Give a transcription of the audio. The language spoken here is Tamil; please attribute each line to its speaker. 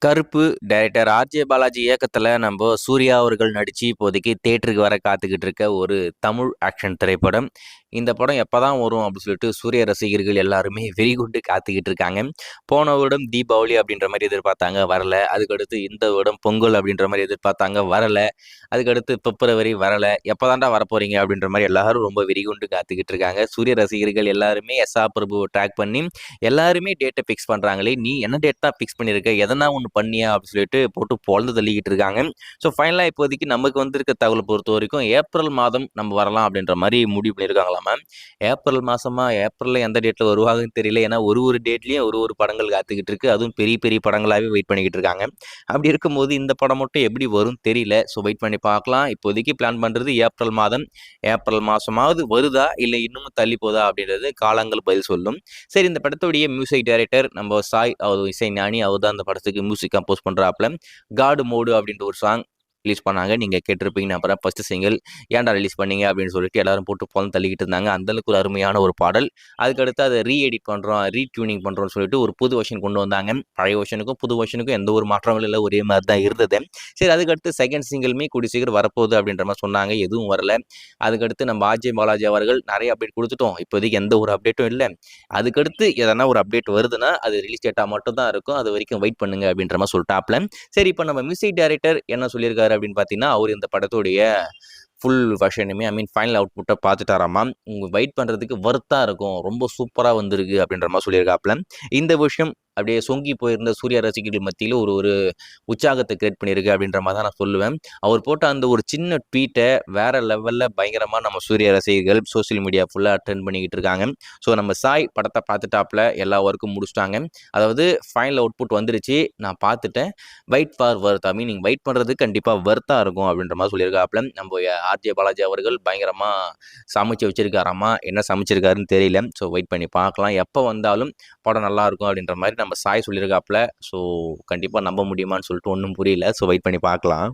Speaker 1: கருப்பு டைரக்டர் ஆர்ஜே பாலாஜி இயக்கத்துல நம்ம சூர்யா அவர்கள் நடிச்சு இப்போதைக்கு தியேட்டருக்கு வர காத்துக்கிட்டு இருக்க ஒரு தமிழ் ஆக்ஷன் திரைப்படம். இந்த படம் எப்பதான் வரும் அப்படின்னு சொல்லிட்டு சூர்யா ரசிகர்கள் எல்லாருமே வெறி கொண்டு காத்துக்கிட்டு இருக்காங்க. போன வருடம் தீபாவளி அப்படின்ற மாதிரி எதிர்பார்த்தாங்க, வரல. அதுக்கடுத்து இந்த வருடம் பொங்கல் அப்படின்ற மாதிரி எதிர்பார்த்தாங்க, வரல. அதுக்கடுத்து பிப்ரவரி வரல. எப்பதான்டா வரப்போறீங்க அப்படின்ற மாதிரி எல்லாரும் ரொம்ப வெறி கொண்டு காத்துக்கிட்டு இருக்காங்க. சூர்யா ரசிகர்கள் எல்லாருமே எஸ்ஆ பிரபுவை ட்ராக் பண்ணி எல்லாருமே டேட்டை ஃபிக்ஸ் பண்றாங்களே, நீ என்ன டேட் தான் ஃபிக்ஸ் பண்ணியிருக்க, எதனா ஒன்று பண்ணியா அப்படின்னு சொல்லிட்டு போட்டு பொழந்து தள்ளிக்கிட்டு இருக்காங்க. ஸோ ஃபைனலாக இப்போதைக்கு நமக்கு வந்திருக்க தகவலை பொறுத்த வரைக்கும் ஏப்ரல் மாதம் நம்ம வரலாம் அப்படின்ற மாதிரி முடிவு பண்ணியிருக்காங்களாமா. ஏப்ரல் மாசமா, ஏப்ரலில் எந்த டேட்டில் வருவாங்கன்னு தெரியல. ஏன்னா ஒரு டேட்லேயும் ஒரு படங்கள் காத்துக்கிட்டு இருக்கு. அதுவும் பெரிய பெரிய படங்களாகவே வெயிட் பண்ணிக்கிட்டு இருக்காங்க. அப்படி இருக்கும்போது இந்த படம் மட்டும் எப்படி வரும் தெரியல. ஸோ வெயிட் பண்ணி பார்க்கலாம். இப்போதைக்கு பிளான் பண்ணுறது ஏப்ரல் மாதம். ஏப்ரல் மாதமாவது வருதா இல்லை இன்னமும் தள்ளி போதா அப்படின்றது காலங்கள் பதில் சொல்லும். சரி, இந்த படத்துடைய மியூசிக் டைரக்டர் நம்ம சாய், அவர் இசை ஞானி. அவர் தான் அந்த படத்துக்கு மியூசிக் கம்போஸ் பண்ணுறாப்புல. காடு மோடு அப்படின்ற ஒரு சாங் ரிலீஸ் பண்ணாங்க. நீங்கள் கேட்டிருப்பீங்க. அப்புறம் ஃபர்ஸ்ட் சிங்கிள் ஏன்டா ரிலீஸ் பண்ணீங்க அப்படின்னு சொல்லிட்டு எல்லாரும் போட்டு பொலம் தள்ளிக்கிட்டு இருந்தாங்க. அந்தளவுக்கு ஒரு அருமையான ஒரு பாடல். அதுக்கடுத்து அதை ரீஎடிட் பண்ணுறோம், ரீடியூனிங் பண்ணுறோம்னு சொல்லிட்டு ஒரு புது வெர்ஷன் கொண்டு வந்தாங்க. பழைய வெர்ஷனுக்கும் புது வெர்ஷனுக்கும் எந்த ஒரு மாற்றங்களும் இல்லை, ஒரே மாதிரி தான் இருந்தது. சரி, அதுக்கடுத்து செகண்ட் சிங்கிளுமே கூடி சீக்கிரம் வரப்போகுது அப்படின்ற மாதிரி சொன்னாங்க. எதுவும் வரல. அதுக்கடுத்து நம்ம ஆர்ஜே பாலாஜி அவர்கள் நிறைய அப்டேட் கொடுத்துட்டோம், இப்போதைக்கு எந்த ஒரு அப்டேட்டும் இல்லை. அதுக்கடுத்து எதனா ஒரு அப்டேட் வருதுன்னா அது ரிலீஸ் டேட்டாக மட்டும் தான் இருக்கும், அது வரைக்கும் வெயிட் பண்ணுங்க அப்படின்ற மாதிரி சொல்லிட்டாப்ல. சரி, இப்போ நம்ம மியூசிக் டைரக்டர் என்ன சொல்லியிருக்காரு அப்படின்னு பார்த்தீங்கன்னா, அவர் இந்த படத்துடைய ஃபுல் வெர்ஷனுமே ஃபைனல் அவுட்புட்டை பார்த்துட்டாராமா. உங்கள் வெயிட் பண்ணுறதுக்கு வர்த்தாக இருக்கும், ரொம்ப சூப்பராக வந்திருக்கு அப்படின்ற மாதிரி சொல்லியிருக்காப்புல. இந்த விஷயம் அப்படியே சொங்கி போயிருந்த சூர்யா ரசிகர்கள் மத்தியில் ஒரு ஒரு உற்சாகத்தை கிரியேட் பண்ணியிருக்கு அப்படின்ற மாதிரி தான் நான் சொல்லுவேன். அவர் போட்ட அந்த ஒரு சின்ன ட்வீட்டை வேற லெவலில் பயங்கரமாக நம்ம சூர்யா ரசிகர்கள் சோசியல் மீடியா ஃபுல்லாக அட்டென்ட் பண்ணிக்கிட்டு இருக்காங்க. ஸோ நம்ம சாய் படத்தை பார்த்துட்டாப்புல, எல்லா ஒர்க்கும் முடிச்சிட்டாங்க. அதாவது ஃபைனல் அவுட்புட் வந்துருச்சு, நான் பார்த்துட்டேன், வெயிட் ஃபார் வர்த். நீங்கள் வெயிட் பண்ணுறதுக்கு கண்டிப்பாக வர்த்தாக இருக்கும் அப்படின்ற மாதிரி சொல்லியிருக்காப்புல. நம்ம ஆர்ஜே பாலாஜி அவர்கள் பயங்கரமாக சமைச்சு வச்சிருக்காராமா. என்ன சமைச்சிருக்காருன்னு தெரியல. ஸோ வெயிட் பண்ணி பார்க்கலாம். எப்போ வந்தாலும் படம் நல்லாயிருக்கும் அப்படின்ற மாதிரி நம்ம சாய் சொல்லியிருக்காப்புல. ஸோ கண்டிப்பாக நம்ப முடியுமான்னு சொல்லிட்டு ஒன்றும் புரியல. ஸோ வெயிட் பண்ணி பார்க்கலாம்.